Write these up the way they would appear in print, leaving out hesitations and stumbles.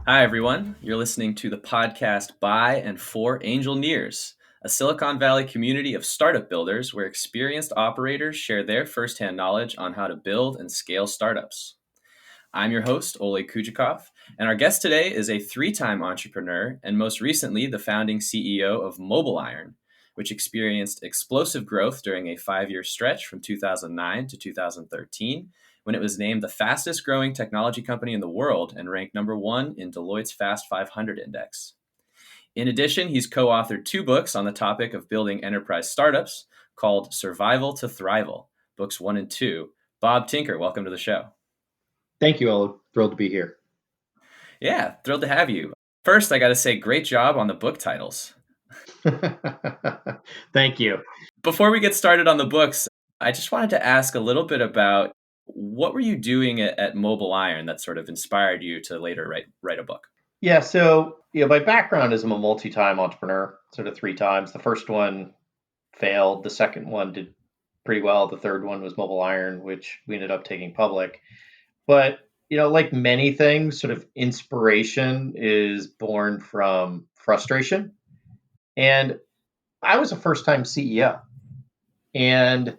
Hi, everyone. You're listening to the podcast by and for Angelneers, a Silicon Valley community of startup builders where experienced operators share their firsthand knowledge on how to build and scale startups. I'm your host, Oleg Kujikov, and our guest today is a three-time entrepreneur and most recently the founding CEO of MobileIron, which experienced explosive growth during a 5-year stretch from 2009 to 2013, when it was named the fastest growing technology company in the world and ranked number one in Deloitte's Fast 500 index. In addition, he's co-authored 2 books on the topic of building enterprise startups called Survival to Thrival, books 1 and 2. Bob Tinker, welcome to the show. Thank you, Oleg. Thrilled to be here. Yeah, thrilled to have you. First, I got to say, great job on the book titles. Thank you. Before we get started on the books, I just wanted to ask a little bit about what were you doing at MobileIron that sort of inspired you to later write a book? Yeah, so my background is I'm a multi-time entrepreneur, sort of 3 times. The first one failed. The second one did pretty well. The third one was MobileIron, which we ended up taking public. But like many things, sort of inspiration is born from frustration. And I was a first-time CEO, and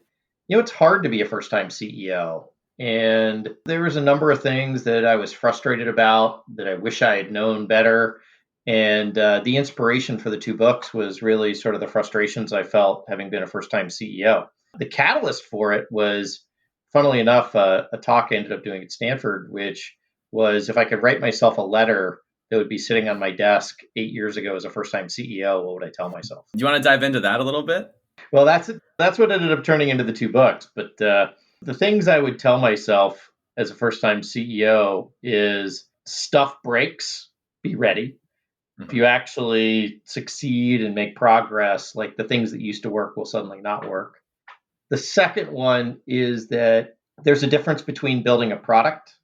it's hard to be a first-time CEO. And there was a number of things that I was frustrated about that I wish I had known better. And the inspiration for the 2 books was really sort of the frustrations I felt having been a first-time CEO. The catalyst for it was, funnily enough, a talk I ended up doing at Stanford, which was if I could write myself a letter that would be sitting on my desk 8 years ago as a first-time CEO, what would I tell myself? Do you want to dive into that a little bit? Well, that's what ended up turning into the 2 books. But the things I would tell myself as a first-time CEO is stuff breaks, be ready. If you actually succeed and make progress, like the things that used to work will suddenly not work. The second one is that there's a difference between building a product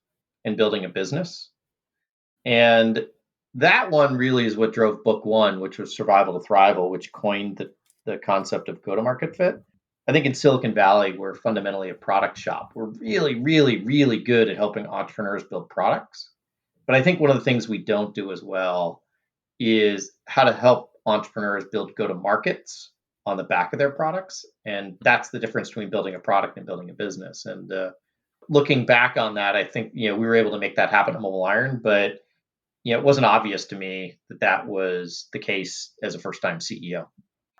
and building a business. And that one really is what drove book 1, which was Survival to Thrival, which coined the concept of go-to-market fit. I think in Silicon Valley, we're fundamentally a product shop. We're really, really, really good at helping entrepreneurs build products. But I think one of the things we don't do as well is how to help entrepreneurs build go-to-markets on the back of their products. And that's the difference between building a product and building a business. And looking back on that, I think we were able to make that happen at MobileIron, but it wasn't obvious to me that that was the case as a first-time CEO.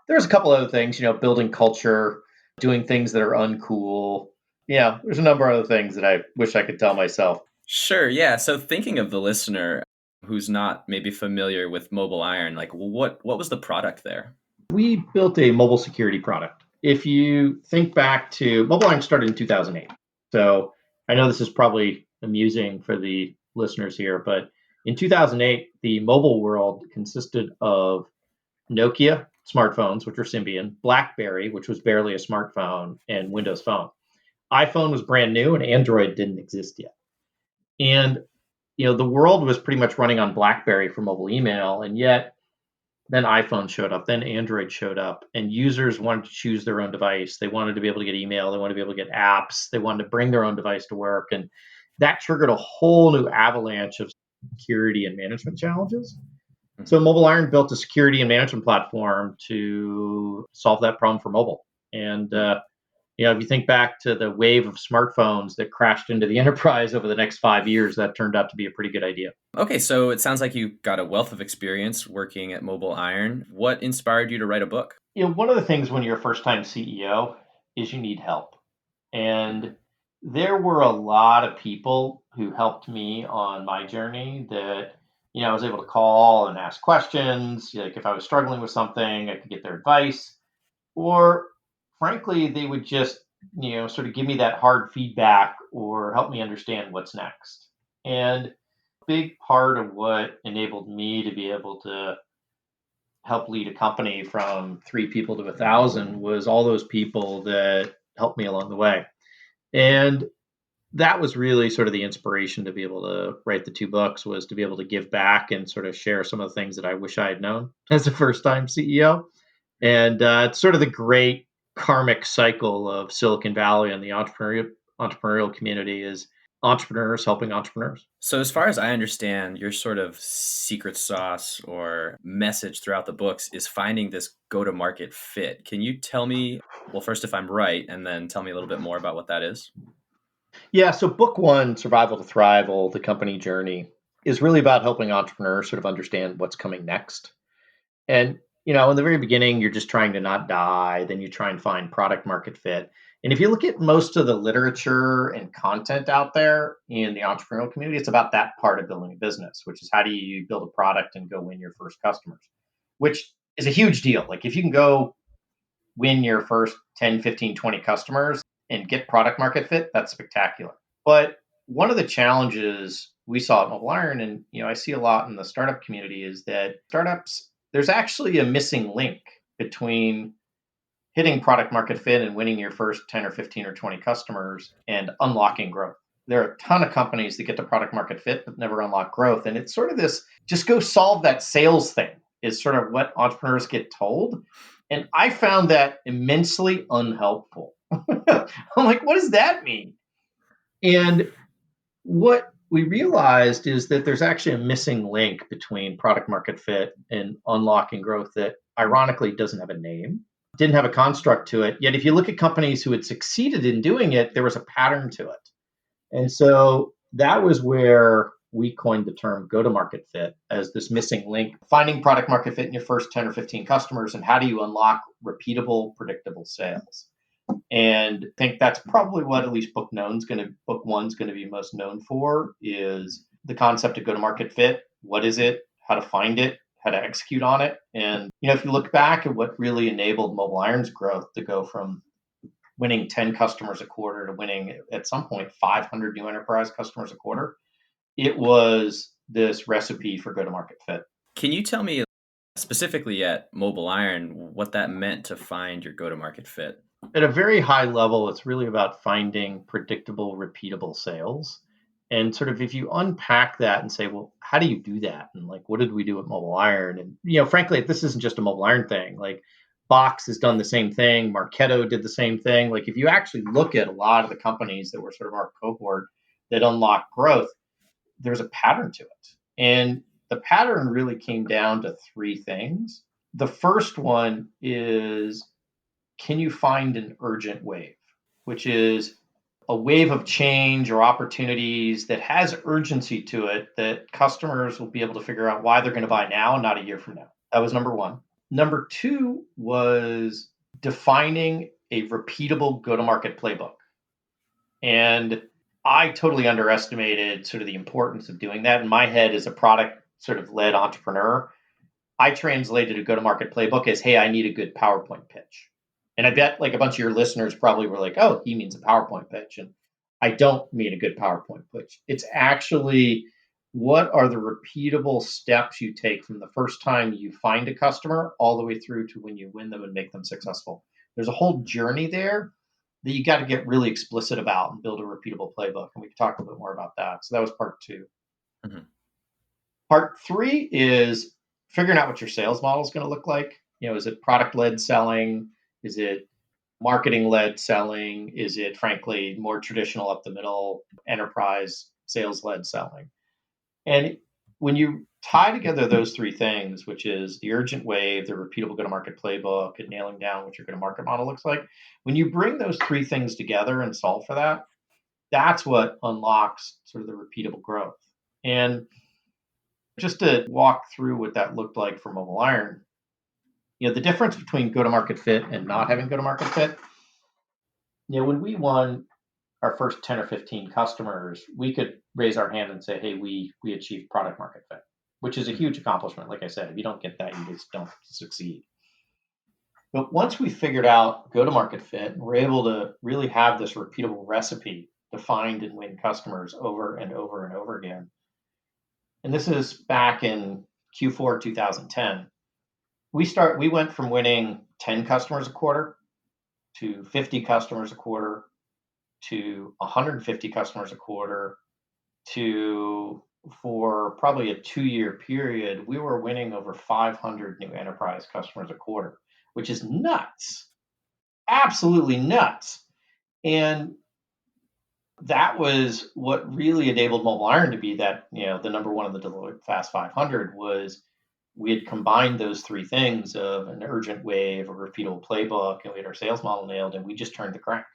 There's a couple other things, building culture, doing things that are uncool. Yeah, there's a number of other things that I wish I could tell myself. Sure, yeah. So thinking of the listener who's not maybe familiar with MobileIron, like what was the product there? We built a mobile security product. If you think back to MobileIron started in 2008. So I know this is probably amusing for the listeners here, but in 2008, the mobile world consisted of Nokia smartphones, which were Symbian, BlackBerry, which was barely a smartphone, and Windows Phone. iPhone was brand new and Android didn't exist yet. And the world was pretty much running on BlackBerry for mobile email, and yet then iPhone showed up, then Android showed up, and users wanted to choose their own device. They wanted to be able to get email, they wanted to be able to get apps, they wanted to bring their own device to work, and that triggered a whole new avalanche of security and management challenges. So MobileIron built a security and management platform to solve that problem for mobile. And if you think back to the wave of smartphones that crashed into the enterprise over the next 5 years, that turned out to be a pretty good idea. Okay, so it sounds like you got a wealth of experience working at MobileIron. What inspired you to write a book? One of the things when you're a first-time CEO is you need help. And there were a lot of people who helped me on my journey that I was able to call and ask questions. Like if I was struggling with something, I could get their advice. Or frankly, they would just, sort of give me that hard feedback or help me understand what's next. And a big part of what enabled me to be able to help lead a company from 3 people to 1,000 was all those people that helped me along the way. And that was really sort of the inspiration to be able to write the 2 books, was to be able to give back and sort of share some of the things that I wish I had known as a first time CEO. And it's sort of the great karmic cycle of Silicon Valley and the entrepreneurial community is entrepreneurs helping entrepreneurs. So, as far as I understand, your sort of secret sauce or message throughout the books is finding this go to market fit. Can you tell me, well, first, if I'm right, and then tell me a little bit more about what that is? Yeah, so book one, Survival to Thrival, the company journey, is really about helping entrepreneurs sort of understand what's coming next. And, in the very beginning, you're just trying to not die. Then you try and find product market fit. And if you look at most of the literature and content out there in the entrepreneurial community, it's about that part of building a business, which is how do you build a product and go win your first customers, which is a huge deal. Like if you can go win your first 10, 15, 20 customers and get product market fit, that's spectacular. But one of the challenges we saw at Mobile Iron, and I see a lot in the startup community, is that startups, there's actually a missing link between hitting product market fit and winning your first 10 or 15 or 20 customers and unlocking growth. There are a ton of companies that get to product market fit but never unlock growth. And it's sort of this just go solve that sales thing is sort of what entrepreneurs get told. And I found that immensely unhelpful. I'm like, what does that mean? And what we realized is that there's actually a missing link between product market fit and unlocking growth that ironically doesn't have a name, didn't have a construct to it. Yet if you look at companies who had succeeded in doing it, there was a pattern to it. And so that was where we coined the term go to market fit as this missing link, finding product market fit in your first 10 or 15 customers, and how do you unlock repeatable, predictable sales. And I think that's probably what at least book one's going to be most known for is the concept of go to market fit. What is it? How to find it? How to execute on it? And if you look back at what really enabled Mobile Iron's growth to go from winning 10 customers a quarter to winning at some point 500 new enterprise customers a quarter, it was this recipe for go to market fit. Can you tell me specifically at Mobile Iron what that meant to find your go to market fit? At a very high level, it's really about finding predictable, repeatable sales. And sort of if you unpack that and say, well, how do you do that? And like, what did we do at Mobile Iron? And, frankly, this isn't just a Mobile Iron thing. Like, Box has done the same thing. Marketo did the same thing. Like, if you actually look at a lot of the companies that were sort of our cohort that unlocked growth, there's a pattern to it. And the pattern really came down to three things. The first one is, can you find an urgent wave, which is a wave of change or opportunities that has urgency to it that customers will be able to figure out why they're going to buy now and not a year from now. That was number one. Number two was defining a repeatable go-to-market playbook. And I totally underestimated sort of the importance of doing that. In my head, as a product sort of led entrepreneur, I translated a go-to-market playbook as, hey, I need a good PowerPoint pitch. And I bet like a bunch of your listeners probably were like, oh, he means a PowerPoint pitch. And I don't mean a good PowerPoint pitch. It's actually what are the repeatable steps you take from the first time you find a customer all the way through to when you win them and make them successful. There's a whole journey there that you got to get really explicit about and build a repeatable playbook. And we can talk a little bit more about that. So that was part two. Mm-hmm. Part three is figuring out what your sales model is going to look like. Is it product-led selling? Is it marketing-led selling? Is it, frankly, more traditional up the middle enterprise sales-led selling? And when you tie together those three things, which is the urgent wave, the repeatable go-to-market playbook, and nailing down what your go-to-market model looks like, when you bring those three things together and solve for that, that's what unlocks sort of the repeatable growth. And just to walk through what that looked like for Mobile Iron, the difference between go-to-market fit and not having go-to-market fit, when we won our first 10 or 15 customers, we could raise our hand and say, hey, we achieved product market fit, which is a huge accomplishment. Like I said, if you don't get that, you just don't succeed. But once we figured out go-to-market fit, we're able to really have this repeatable recipe to find and win customers over and over and over again. And this is back in Q4 2010. We went from winning 10 customers a quarter to 50 customers a quarter to 150 customers a quarter to, for probably a 2-year period, we were winning over 500 new enterprise customers a quarter, which is nuts, absolutely nuts. And that was what really enabled Mobile Iron to be that, the number one in the Deloitte Fast 500 was we had combined those three things of an urgent wave, a repeatable playbook, and we had our sales model nailed, and we just turned the crank.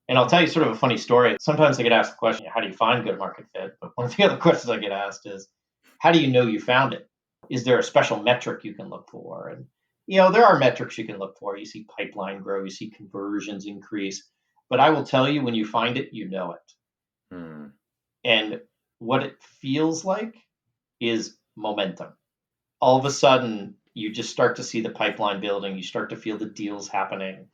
And I'll tell you sort of a funny story. Sometimes I get asked the question, how do you find good market fit? But one of the other questions I get asked is, how do you know you found it? Is there a special metric you can look for? And, there are metrics you can look for. You see pipeline grow, you see conversions increase. But I will tell you, when you find it, you know it. Hmm. And what it feels like is momentum. All of a sudden, you just start to see the pipeline building. You start to feel the deals happening.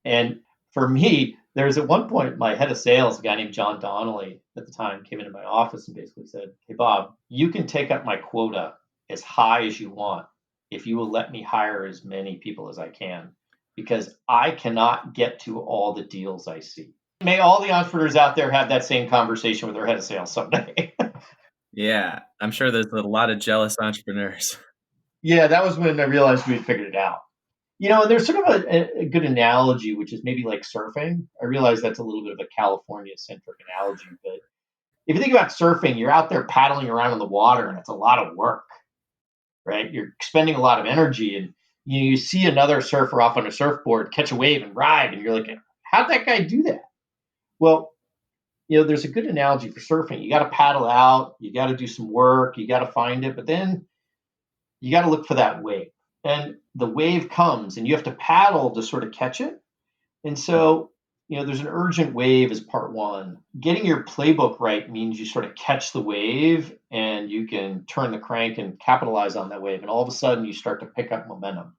And for me, there's at one point my head of sales, a guy named John Donnelly at the time, came into my office and basically said, "Hey, Bob, you can take up my quota as high as you want if you will let me hire as many people as I can, because I cannot get to all the deals I see." May all the entrepreneurs out there have that same conversation with their head of sales someday. Yeah, I'm sure there's a lot of jealous entrepreneurs. Yeah, that was when I realized we had figured it out. And there's sort of a good analogy, which is maybe like surfing. I realize that's a little bit of a California centric analogy, but if you think about surfing, you're out there paddling around in the water and it's a lot of work, right? You're expending a lot of energy, and you see another surfer off on a surfboard catch a wave and ride, and you're like, how'd that guy do that? Well, there's a good analogy for surfing. You got to paddle out, you got to do some work, you got to find it, but then you got to look for that wave. And the wave comes and you have to paddle to sort of catch it. And so, there's an urgent wave as part one. Getting your playbook right means you sort of catch the wave and you can turn the crank and capitalize on that wave. And all of a sudden you start to pick up momentum.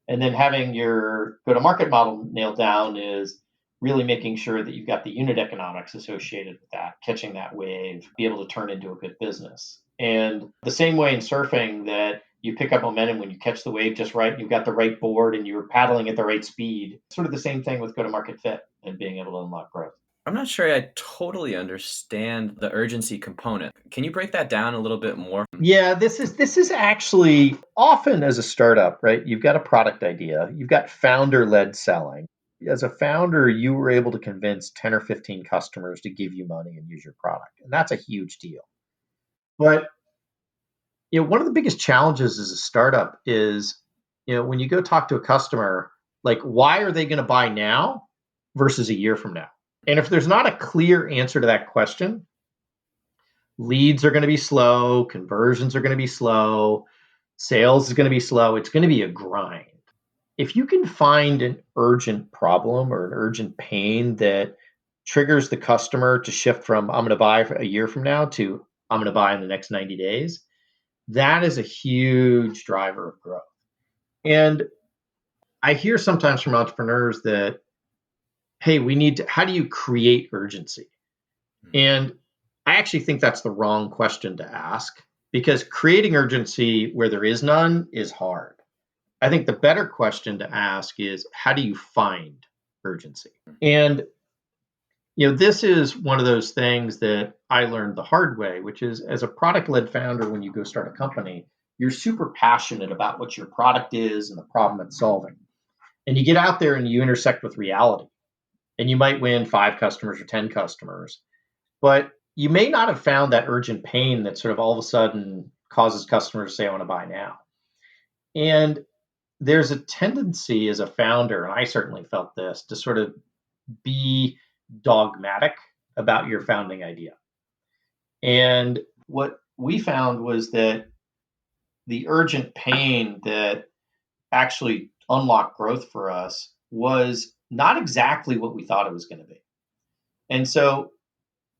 And then having your go to market model nailed down is really making sure that you've got the unit economics associated with that, catching that wave, be able to turn into a good business. And the same way in surfing, that you pick up momentum when you catch the wave just right, you've got the right board and you're paddling at the right speed. Sort of the same thing with go to market fit and being able to unlock growth. I'm not sure I totally understand the urgency component. Can you break that down a little bit more? Yeah, this is actually often as a startup, right? You've got a product idea, you've got founder-led selling. As a founder, you were able to convince 10 or 15 customers to give you money and use your product. And that's a huge deal. But one of the biggest challenges as a startup is, when you go talk to a customer, like, why are they going to buy now versus a year from now? And if there's not a clear answer to that question, leads are going to be slow, conversions are going to be slow, sales is going to be slow. It's going to be a grind. If you can find an urgent problem or an urgent pain that triggers the customer to shift from I'm going to buy a year from now to I'm going to buy in the next 90 days, that is a huge driver of growth. And I hear sometimes from entrepreneurs that, hey, how do you create urgency? And I actually think that's the wrong question to ask, because creating urgency where there is none is hard. I think the better question to ask is, how do you find urgency? And this is one of those things that I learned the hard way, which is, as a product-led founder, when you go start a company, you're super passionate about what your product is and the problem it's solving. And you get out there and you intersect with reality. And you might win 5 customers or 10 customers, but you may not have found that urgent pain that sort of all of a sudden causes customers to say, I want to buy now. And there's a tendency as a founder, and I certainly felt this, to sort of be dogmatic about your founding idea. And what we found was that the urgent pain that actually unlocked growth for us was not exactly what we thought it was going to be. And so,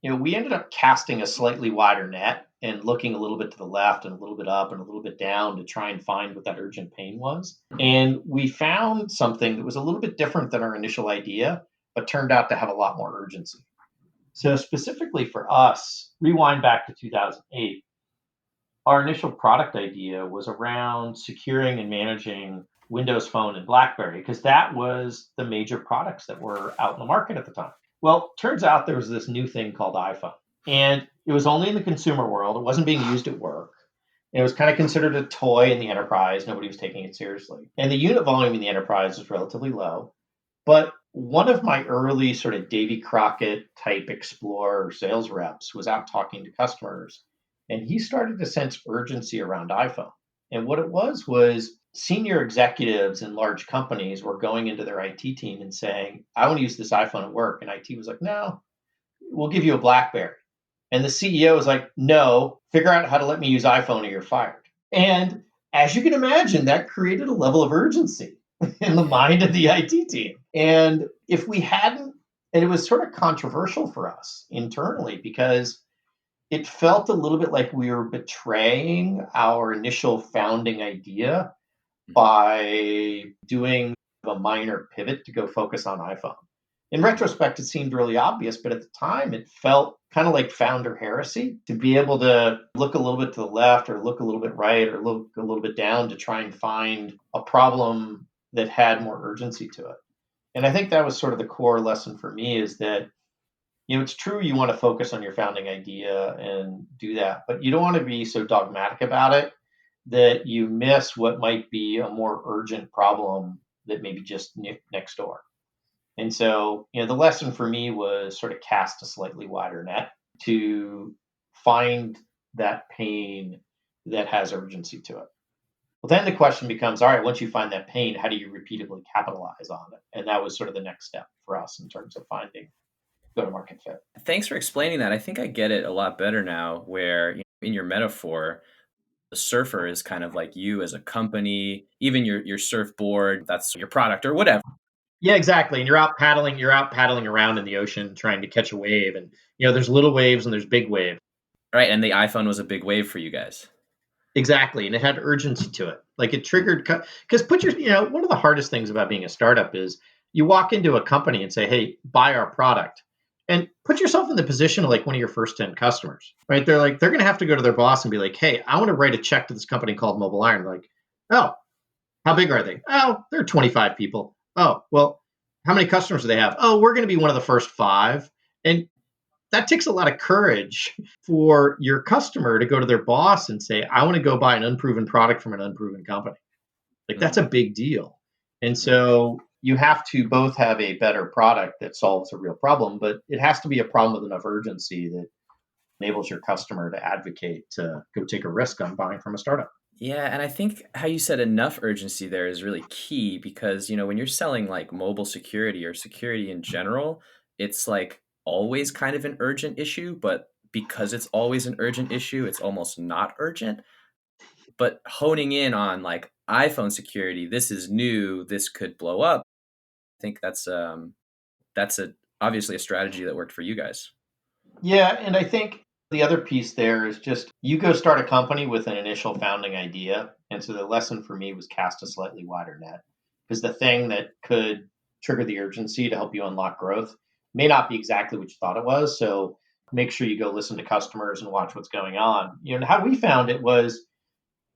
we ended up casting a slightly wider net and looking a little bit to the left and a little bit up and a little bit down to try and find what that urgent pain was. And we found something that was a little bit different than our initial idea, but turned out to have a lot more urgency. So specifically for us, rewind back to 2008, our initial product idea was around securing and managing Windows Phone and BlackBerry, because that was the major products that were out in the market at the time. Well, turns out there was this new thing called iPhone, and it was only in the consumer world. It wasn't being used at work. And it was kind of considered a toy in the enterprise. Nobody was taking it seriously. And the unit volume in the enterprise was relatively low, but one of my early sort of Davy Crockett type explorer sales reps was out talking to customers, and he started to sense urgency around iPhone. And what it was senior executives in large companies were going into their IT team and saying, I want to use this iPhone at work. And IT was like, no, we'll give you a BlackBerry. And the CEO was like, no, figure out how to let me use iPhone or you're fired. And as you can imagine, that created a level of urgency in the mind of the IT team. And if we hadn't, and it was sort of controversial for us internally because it felt a little bit like we were betraying our initial founding idea by doing a minor pivot to go focus on iPhone. In retrospect, it seemed really obvious, but at the time, it felt kind of like founder heresy to be able to look a little bit to the left or look a little bit right or look a little bit down to try and find a problem that had more urgency to it. And I think that was sort of the core lesson for me is that, it's true you want to focus on your founding idea and do that, but you don't want to be so dogmatic about it that you miss what might be a more urgent problem that maybe just next door. And so, the lesson for me was sort of cast a slightly wider net to find that pain that has urgency to it. Well, then the question becomes, all right, once you find that pain, how do you repeatedly capitalize on it? And that was sort of the next step for us in terms of finding go-to-market fit. Thanks for explaining that. I think I get it a lot better now, where in your metaphor, the surfer is kind of like you as a company, even your surfboard, that's your product or whatever. Yeah, exactly. And you're out paddling around in the ocean trying to catch a wave. And, there's little waves and there's big waves. Right. And the iPhone was a big wave for you guys. Exactly. And it had urgency to it. Like it triggered, because one of the hardest things about being a startup is you walk into a company and say, hey, buy our product. And put yourself in the position of like one of your first 10 customers, right? They're going to have to go to their boss and be like, hey, I want to write a check to this company called Mobile Iron. They're like, oh, how big are they? Oh, they're 25 people. Oh, well, how many customers do they have? Oh, we're going to be one of the first 5. And that takes a lot of courage for your customer to go to their boss and say, I want to go buy an unproven product from an unproven company. Like that's a big deal. And so you have to both have a better product that solves a real problem, but it has to be a problem with enough urgency that enables your customer to advocate to go take a risk on buying from a startup. Yeah, and I think how you said enough urgency there is really key because, when you're selling like mobile security or security in general, it's like always kind of an urgent issue, but because it's always an urgent issue, it's almost not urgent. But honing in on like iPhone security, this is new, this could blow up. I think that's obviously a strategy that worked for you guys. Yeah, and I think the other piece there is just you go start a company with an initial founding idea. And so the lesson for me was cast a slightly wider net because the thing that could trigger the urgency to help you unlock growth may not be exactly what you thought it was. So make sure you go listen to customers and watch what's going on. How we found it was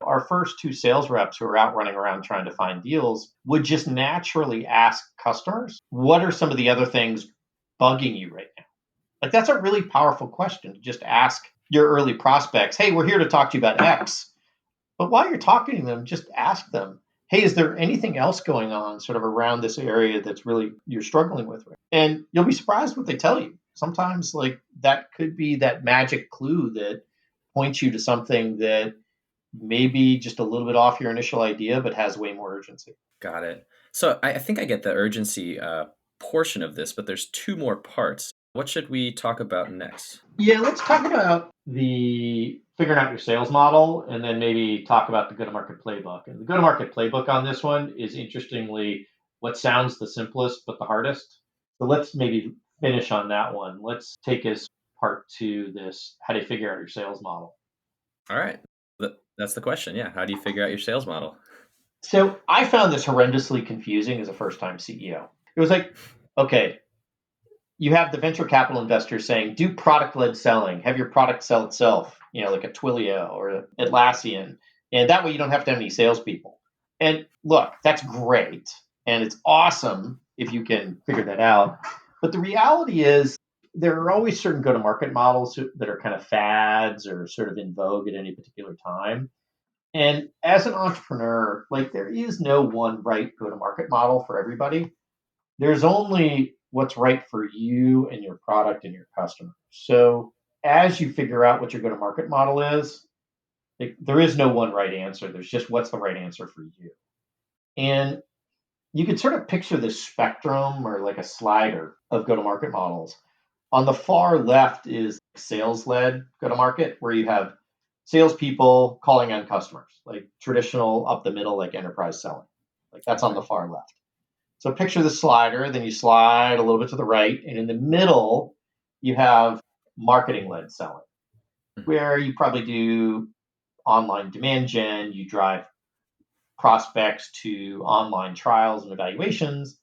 our first 2 sales reps who were out running around trying to find deals would just naturally ask customers, what are some of the other things bugging you right now? Like that's a really powerful question to just ask your early prospects, hey, we're here to talk to you about X. But while you're talking to them, just ask them, hey, is there anything else going on sort of around this area that's really you're struggling with? And you'll be surprised what they tell you. Sometimes like that could be that magic clue that points you to something that maybe just a little bit off your initial idea, but has way more urgency. Got it. So I think I get the urgency portion of this, but there's 2 more parts. What should we talk about next? Yeah, let's talk about the figuring out your sales model and then maybe talk about the go-to-market playbook. And the go-to-market playbook on this one is interestingly what sounds the simplest but the hardest. So let's maybe finish on that one. Let's take as part 2 this how do you figure out your sales model? All right. That's the question. Yeah. How do you figure out your sales model? So I found this horrendously confusing as a first-time CEO. It was like, okay, you have the venture capital investors saying, do product-led selling, have your product sell itself, like a Twilio or Atlassian. And that way you don't have to have any salespeople. And look, that's great. And it's awesome if you can figure that out. But the reality is there are always certain go-to-market models that are kind of fads or sort of in vogue at any particular time. And as an entrepreneur, like there is no one right go-to-market model for everybody. there's only what's right for you and your product and your customer. So as you figure out what your go to market model is, there is no one right answer. There's just what's the right answer for you. And you could sort of picture this spectrum or like a slider of go to market models. On the far left is sales led go to market, where you have salespeople calling on customers, like traditional up the middle, like enterprise selling. Like that's on the far left. So picture the slider, then you slide a little bit to the right, and in the middle, you have marketing led selling, where you probably do online demand gen, you drive prospects to online trials and evaluations.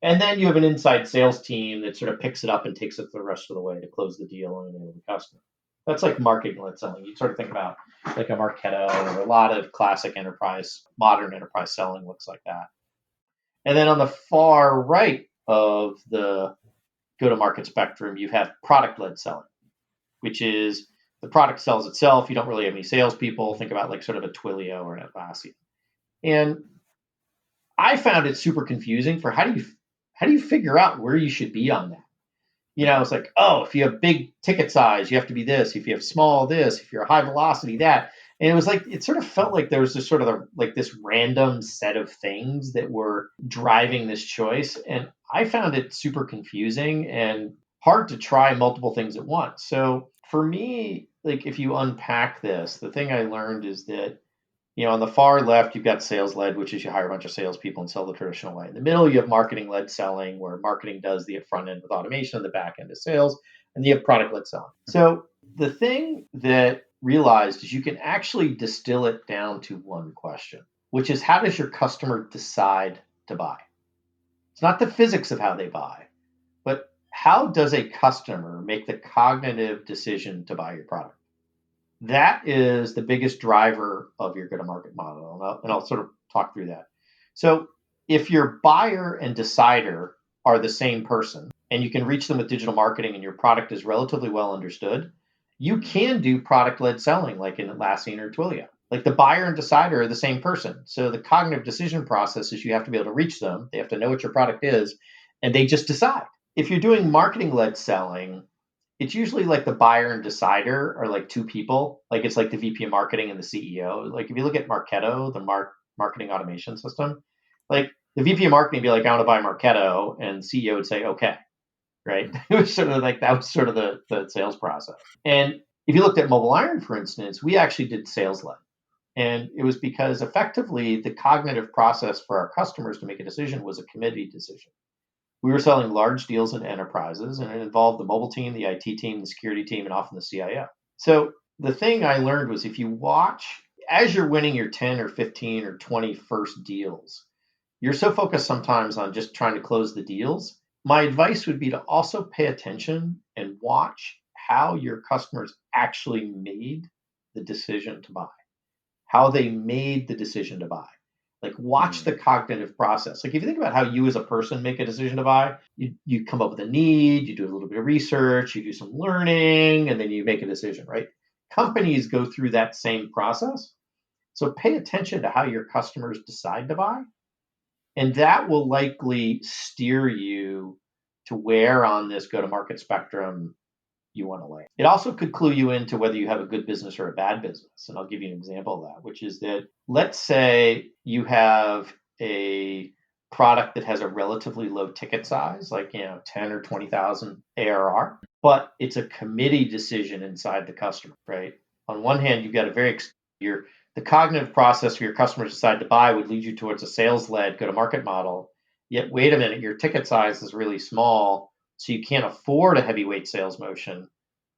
And then you have an inside sales team that sort of picks it up and takes it the rest of the way to close the deal and enable the customer. That's like marketing led selling. You sort of think about like a Marketo, or a lot of classic enterprise, modern enterprise selling looks like that. And then on the far right of the go to market spectrum, you have product led selling, which is the product sells itself. You don't really have any salespeople. Think about like sort of a Twilio or an Atlassian. And I found it super confusing for how do you figure out where you should be on that? It's like, oh, if you have big ticket size, you have to be this. If you have small, this. If you're high velocity, that. And it was like, it sort of felt like there was this sort of like this random set of things that were driving this choice. And I found it super confusing and hard to try multiple things at once. So for me, like if you unpack this, the thing I learned is that on the far left, you've got sales led, which is you hire a bunch of salespeople and sell the traditional way. In the middle, you have marketing led selling, where marketing does the front end with automation, the back end is sales, and you have product led selling. So the thing that realized is you can actually distill it down to one question, which is how does your customer decide to buy? It's not the physics of how they buy, but how does a customer make the cognitive decision to buy your product? That is the biggest driver of your go-to-market model. And I'll sort of talk through that. So if your buyer and decider are the same person and you can reach them with digital marketing and your product is relatively well understood, you can do product-led selling like in Atlassian or Twilio. Like the buyer and decider are the same person. So the cognitive decision process is you have to be able to reach them. They have to know what your product is, and they just decide. If you're doing marketing-led selling, it's usually like the buyer and decider are like two people. Like it's like the VP of marketing and the CEO. Like if you look at Marketo, the marketing automation system, like the VP of marketing would be like, I want to buy Marketo, and the CEO would say, okay, right? It was sort of like that was sort of the sales process. And if you looked at MobileIron, for instance, we actually did sales led. And it was because effectively the cognitive process for our customers to make a decision was a committee decision. We were selling large deals in enterprises, and it involved the mobile team, the IT team, the security team, and often the CIO. So the thing I learned was if you watch, as you're winning your 10 or 15 or 20 first deals, you're so focused sometimes on just trying to close the deals. My advice would be to also pay attention and watch how your customers actually made the decision to buy, how they made the decision to buy. Like watch the cognitive process. Like if you think about how you as a person make a decision to buy, you come up with a need, you do a little bit of research, you do some learning, and then you make a decision, right? Companies go through that same process. So pay attention to how your customers decide to buy. And that will likely steer you to where on this go-to-market spectrum you want to land. It also could clue you into whether you have a good business or a bad business. And I'll give you an example of that, which is that let's say you have a product that has a relatively low ticket size, like 10 or 20,000 ARR, but it's a committee decision inside the customer, right? On one hand, you've got the cognitive process for your customers decide to buy would lead you towards a sales-led go-to-market model. Yet, wait a minute, your ticket size is really small, so you can't afford a heavyweight sales motion.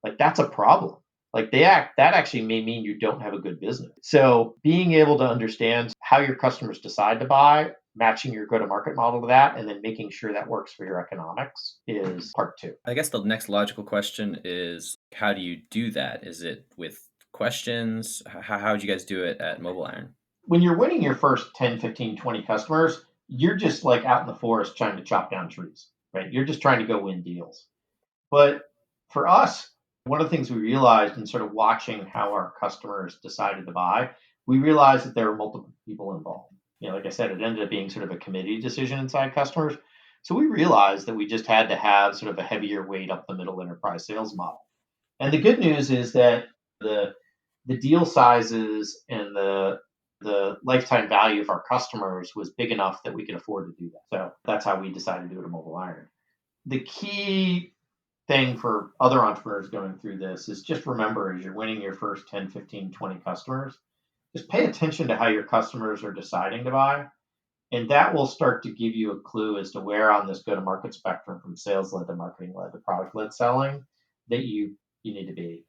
Like that's a problem. Like that actually may mean you don't have a good business. So being able to understand how your customers decide to buy, matching your go-to-market model to that, and then making sure that works for your economics is part two. I guess the next logical question is, how do you do that? Is it with questions? How would you guys do it at MobileIron? When you're winning your first 10, 15, 20 customers, you're just like out in the forest trying to chop down trees, right? You're just trying to go win deals. But for us, one of the things we realized in sort of watching how our customers decided to buy, we realized that there were multiple people involved. Like I said, it ended up being sort of a committee decision inside customers. So we realized that we just had to have sort of a heavier weight up the middle enterprise sales model. And the good news is that the deal sizes and the lifetime value of our customers was big enough that we could afford to do that. So that's how we decided to do it at Mobile Iron. The key thing for other entrepreneurs going through this is just remember as you're winning your first 10, 15, 20 customers, just pay attention to how your customers are deciding to buy. And that will start to give you a clue as to where on this go to market spectrum from sales led to marketing led to product led selling that you need to be.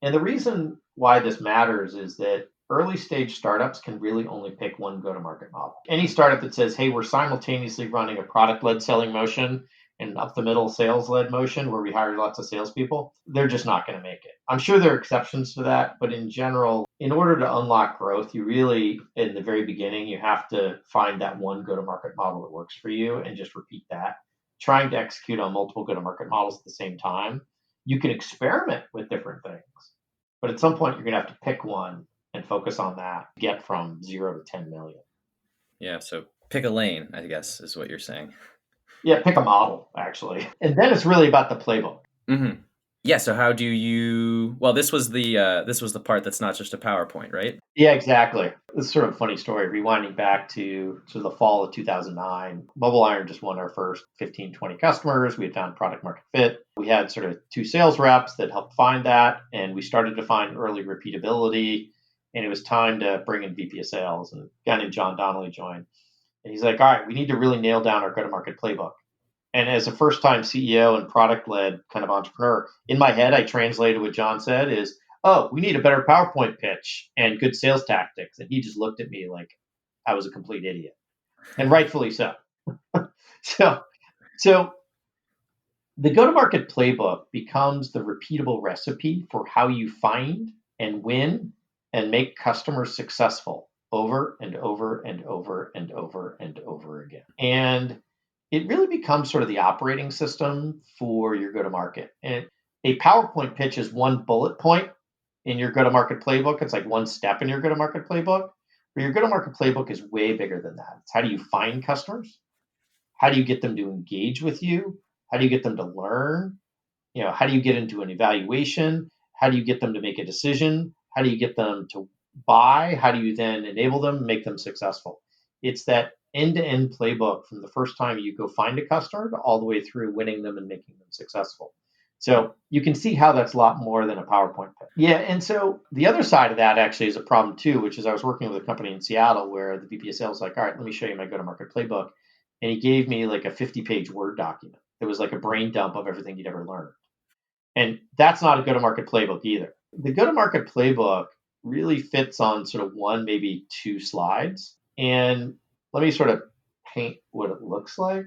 And the reason why this matters is that early stage startups can really only pick one go to market model. Any startup that says, hey, we're simultaneously running a product led selling motion and up the middle sales led motion where we hire lots of salespeople, they're just not going to make it. I'm sure there are exceptions to that, but in general, in order to unlock growth, you really, in the very beginning, you have to find that one go to market model that works for you and just repeat that. Trying to execute on multiple go to market models at the same time, you can experiment with different things, but at some point, you're going to have to pick one and focus on that, get from 0 to 10 million. Yeah. So pick a lane, I guess, is what you're saying. Yeah, pick a model, actually. And then it's really about the playbook. Mm-hmm. Yeah. So how do you? Well, this was the part that's not just a PowerPoint, right? Yeah, exactly. It's sort of a funny story. Rewinding back to the fall of 2009, Mobile Iron just won our first 15, 20 customers. We had found product market fit. We had sort of 2 sales reps that helped find that, and we started to find early repeatability. And it was time to bring in VP of sales, and a guy named John Donnelly joined. And he's like, all right, we need to really nail down our go-to-market playbook. And as a first-time CEO and product-led kind of entrepreneur, in my head, I translated what John said is, oh, we need a better PowerPoint pitch and good sales tactics. And he just looked at me like I was a complete idiot, and rightfully so. So the go-to-market playbook becomes the repeatable recipe for how you find and win and make customers successful over and over and over and over and over again. And it really becomes sort of the operating system for your go-to-market. And a PowerPoint pitch is one bullet point in your go-to-market playbook. It's like one step in your go-to-market playbook. But your go-to-market playbook is way bigger than that. It's how do you find customers? How do you get them to engage with you? How do you get them to learn? How do you get into an evaluation? How do you get them to make a decision? How do you get them to buy? How do you then enable them, make them successful? It's that end-to-end playbook from the first time you go find a customer to all the way through winning them and making them successful. So you can see how that's a lot more than a PowerPoint pitch. Yeah, and so the other side of that actually is a problem too, which is I was working with a company in Seattle where the VP of sales was like, all right, let me show you my go-to-market playbook. And he gave me like a 50-page Word document. It was like a brain dump of everything he'd ever learned. And that's not a go-to-market playbook either. The go-to-market playbook really fits on sort of 1, maybe 2 slides. And let me sort of paint what it looks like,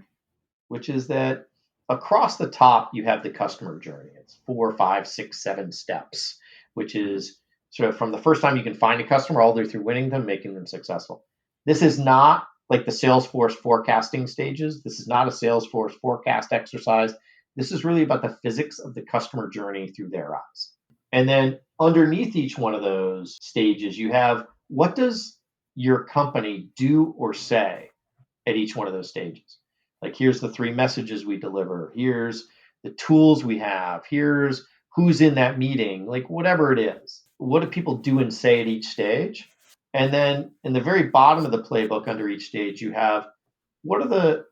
which is that across the top, you have the customer journey. It's 4, 5, 6, 7 steps, which is sort of from the first time you can find a customer all the way through winning them, making them successful. This is not like the Salesforce forecasting stages. This is not a Salesforce forecast exercise. This is really about the physics of the customer journey through their eyes. And then underneath each one of those stages, you have what does your company do or say at each one of those stages? Like, here's the 3 messages we deliver. Here's the tools we have. Here's who's in that meeting, like whatever it is. What do people do and say at each stage? And then in the very bottom of the playbook under each stage, you have what are the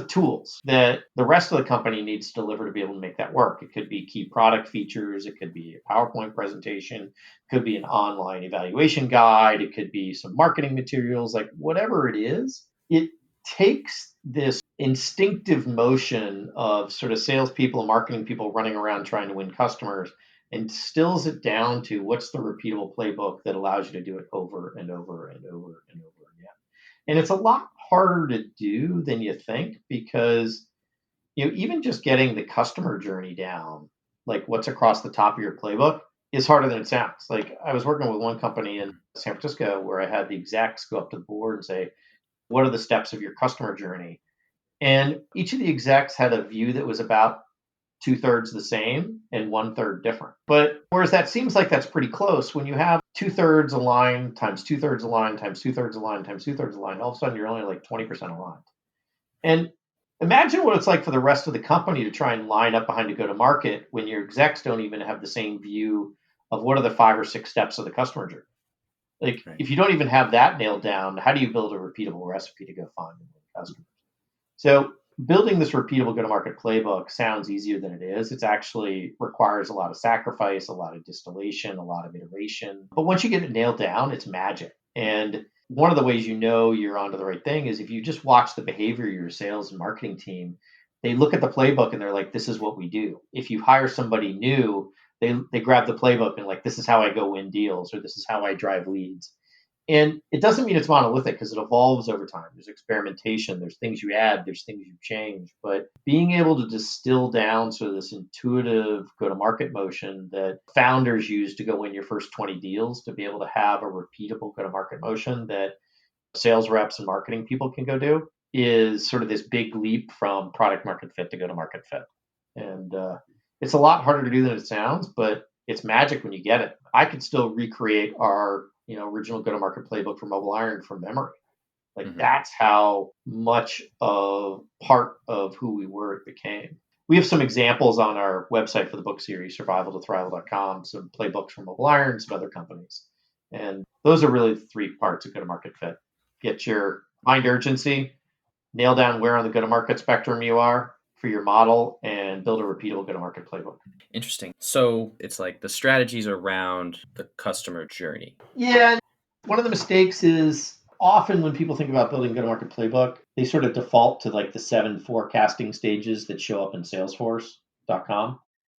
tools that the rest of the company needs to deliver to be able to make that work? It could be key product features. It could be a PowerPoint presentation. It could be an online evaluation guide. It could be some marketing materials, like whatever it is. It takes this instinctive motion of sort of salespeople and marketing people running around trying to win customers and distills it down to what's the repeatable playbook that allows you to do it over and over and over and over again. And it's a lot harder to do than you think because even just getting the customer journey down, like what's across the top of your playbook, is harder than it sounds. Like I was working with one company in San Francisco where I had the execs go up to the board and say, what are the steps of your customer journey? And each of the execs had a view that was about 2/3 the same and 1/3 different. But whereas that seems like that's pretty close, when you have 2/3 aligned times 2/3 aligned times 2/3 aligned times 2/3 aligned, all of a sudden you're only like 20% aligned. And Imagine what it's like for the rest of the company to try and line up behind a go-to-market when your execs don't even have the same view of what are the 5 or 6 steps of the customer journey. Like, Right. if you don't even have that nailed down, how do you build a repeatable recipe to go find and win customers? So building this repeatable go-to-market playbook sounds easier than it is. It actually requires a lot of sacrifice, a lot of distillation, a lot of iteration. But once you get it nailed down, it's magic. And one of the ways you know you're onto the right thing is if you just watch the behavior of your sales and marketing team, they look at the playbook and they're like, this is what we do. If you hire somebody new, they grab the playbook and like, this is how I go win deals, or this is how I drive leads. And it doesn't mean it's monolithic because it evolves over time. There's experimentation, there's things you add, there's things you change. But being able to distill down sort of this intuitive go to market motion that founders use to go win your first 20 deals, to be able to have a repeatable go to market motion that sales reps and marketing people can go do, is sort of this big leap from product market fit to go to market fit. And it's a lot harder to do than it sounds, but it's magic when you get it. I could still recreate our original go-to-market playbook for Mobile Iron from memory. Like that's how much of part of who we were it became. We have some examples on our website for the book series, survival2thrival.com, some playbooks from Mobile Iron, some other companies. And those are really the 3 parts of go-to-market fit. Get your mind urgency, nail down where on the go-to-market spectrum you are for your model, and build a repeatable go-to-market playbook. Interesting. So it's like the strategies around the customer journey. Yeah. One of the mistakes is often when people think about building a go-to-market playbook, they sort of default to like the 7 forecasting stages that show up in Salesforce.com.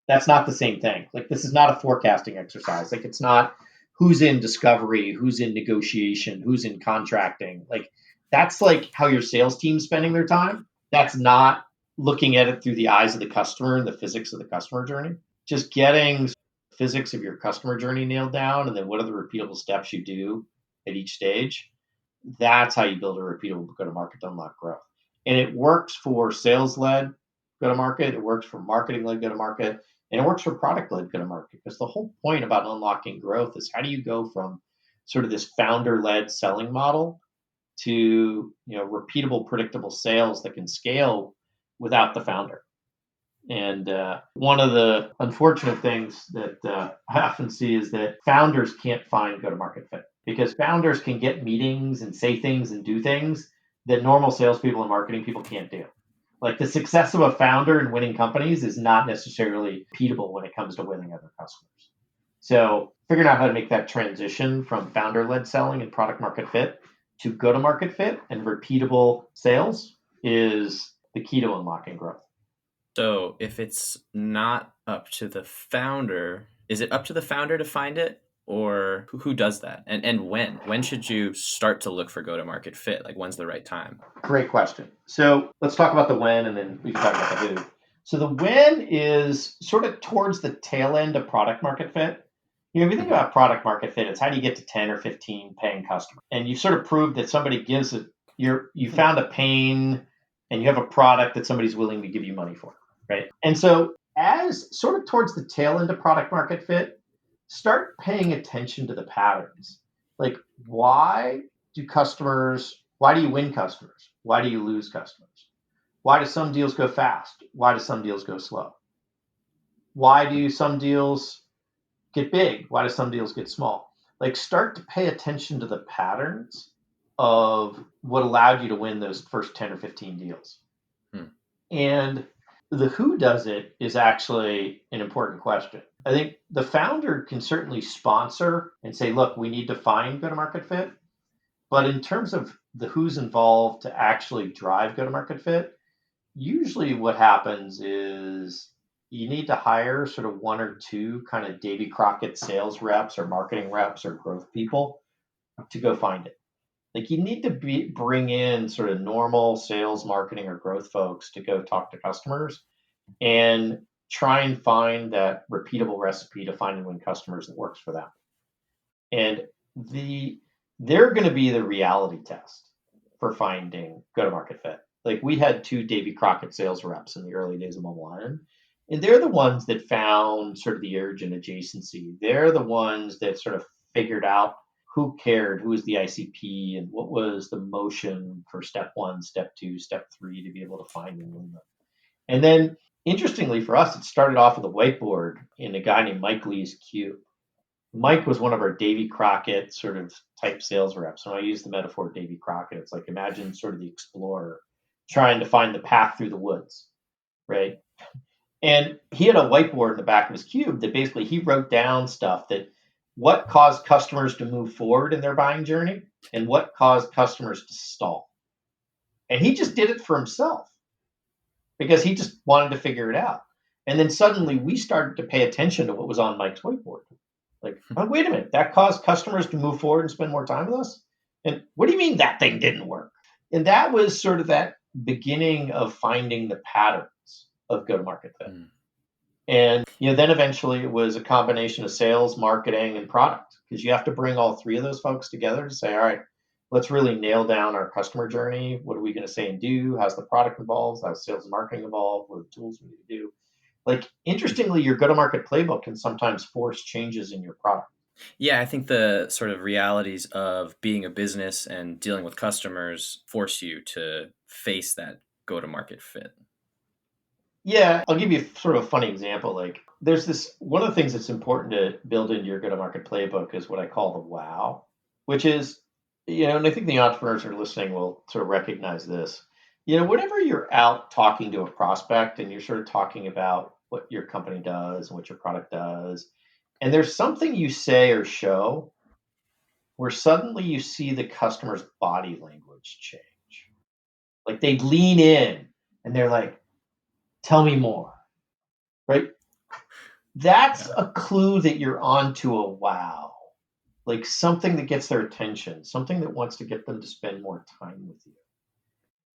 That's not the same thing. Like, this is not a forecasting exercise. Like, it's not who's in discovery, who's in negotiation, who's in contracting. Like, that's like how your sales team's spending their time. That's not looking at it through the eyes of the customer and the physics of the customer journey. Just getting physics of your customer journey nailed down, and then what are the repeatable steps you do at each stage. That's how you build a repeatable go-to-market to unlock growth. And it works for sales-led go-to-market, it works for marketing-led go-to-market, and it works for product-led go-to-market. Because the whole point about unlocking growth is how do you go from sort of this founder-led selling model to repeatable, predictable sales that can scale without the founder. And one of the unfortunate things that I often see is that founders can't find go-to-market fit, because founders can get meetings and say things and do things that normal salespeople and marketing people can't do. Like, the success of a founder in winning companies is not necessarily repeatable when it comes to winning other customers. So figuring out how to make that transition from founder-led selling and product market fit to go-to-market fit and repeatable sales is the key to unlocking growth. So if it's not up to the founder, is it up to the founder to find it, or who does that? And when should you start to look for go-to-market fit? Like, when's the right time? Great question. So let's talk about the when, and then we can talk about the who. So the when is sort of towards the tail end of product market fit. If you think about product market fit, it's how do you get to 10 or 15 paying customers? And you sort of proved that somebody gives it, you found a pain and you have a product that somebody's willing to give you money for, right? And so as sort of towards the tail end of product market fit, start paying attention to the patterns. Like, why do you win customers? Why do you lose customers? Why do some deals go fast? Why do some deals go slow? Why do some deals get big? Why do some deals get small? Like, start to pay attention to the patterns of what allowed you to win those first 10 or 15 deals. And the who does it is actually an important question. I think the founder can certainly sponsor and say, look, we need to find go-to-market fit. But in terms of the who's involved to actually drive go-to-market fit, usually what happens is you need to hire sort of 1 or 2 kind of Davy Crockett sales reps or marketing reps or growth people to go find it. Like, you need to bring in sort of normal sales, marketing, or growth folks to go talk to customers and try and find that repeatable recipe to find and win customers that works for them. And they're going to be the reality test for finding go-to-market fit. Like, we had 2 Davy Crockett sales reps in the early days of Mobile Iron, and they're the ones that found sort of the urge and adjacency. They're the ones that sort of figured out who cared, who was the ICP, and what was the motion for step one, step two, step three to be able to find and win them. And then, interestingly for us, it started off with a whiteboard in a guy named Mike Lee's cube. Mike was one of our Davy Crockett sort of type sales reps. And I use the metaphor of Davy Crockett. It's like imagine sort of the explorer trying to find the path through the woods, right? And he had a whiteboard in the back of his cube that basically he wrote down stuff that what caused customers to move forward in their buying journey and what caused customers to stall. And he just did it for himself because he just wanted to figure it out. And then suddenly we started to pay attention to what was on Mike's whiteboard. Like, oh, wait a minute, that caused customers to move forward and spend more time with us? And what do you mean that thing didn't work? And that was sort of that beginning of finding the patterns of go-to-market fit. And then eventually it was a combination of sales, marketing, and product, because you have to bring all three of those folks together to say, all right, let's really nail down our customer journey. What are we going to say and do? How's the product evolved? How's sales and marketing evolved? What are the tools we need to do? Like, interestingly, your go-to-market playbook can sometimes force changes in your product. Yeah, I think the sort of realities of being a business and dealing with customers force you to face that go-to-market fit. Yeah, I'll give you sort of a funny example. Like, there's this one of the things that's important to build into your go-to-market playbook is what I call the wow, which is, and I think the entrepreneurs who are listening will sort of recognize this. Whenever you're out talking to a prospect and you're sort of talking about what your company does and what your product does, and there's something you say or show where suddenly you see the customer's body language change. Like they lean in and they're like, tell me more, right? That's a clue that you're onto a wow, like something that gets their attention, something that wants to get them to spend more time with you.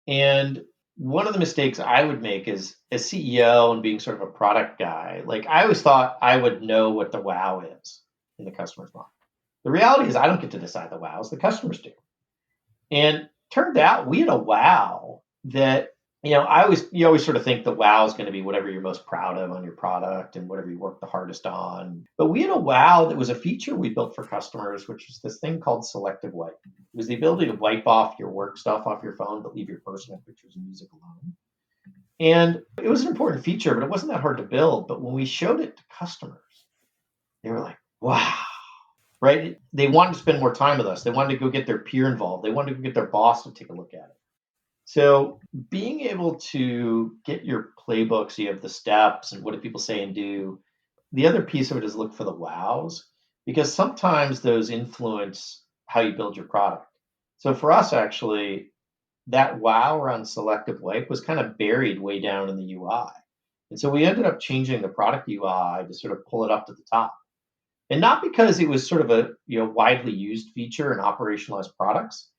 And one of the mistakes I would make is as CEO and being sort of a product guy, like I always thought I would know what the wow is in the customer's mind. The reality is I don't get to decide the wows, the customers do. And turned out we had a wow that, you always sort of think the wow is going to be whatever you're most proud of on your product and whatever you work the hardest on. But we had a wow that was a feature we built for customers, which was this thing called selective wipe. It was the ability to wipe off your work stuff off your phone, but leave your personal pictures and music alone. And it was an important feature, but it wasn't that hard to build. But when we showed it to customers, they were like, wow, right? They wanted to spend more time with us. They wanted to go get their peer involved. They wanted to go get their boss to take a look at it. So being able to get your playbook, so you have the steps and what do people say and do. The other piece of it is look for the wows, because sometimes those influence how you build your product. So for us, actually, that wow around selective wipe was kind of buried way down in the UI. And so we ended up changing the product UI to sort of pull it up to the top. And not because it was sort of a widely used feature in operationalized products,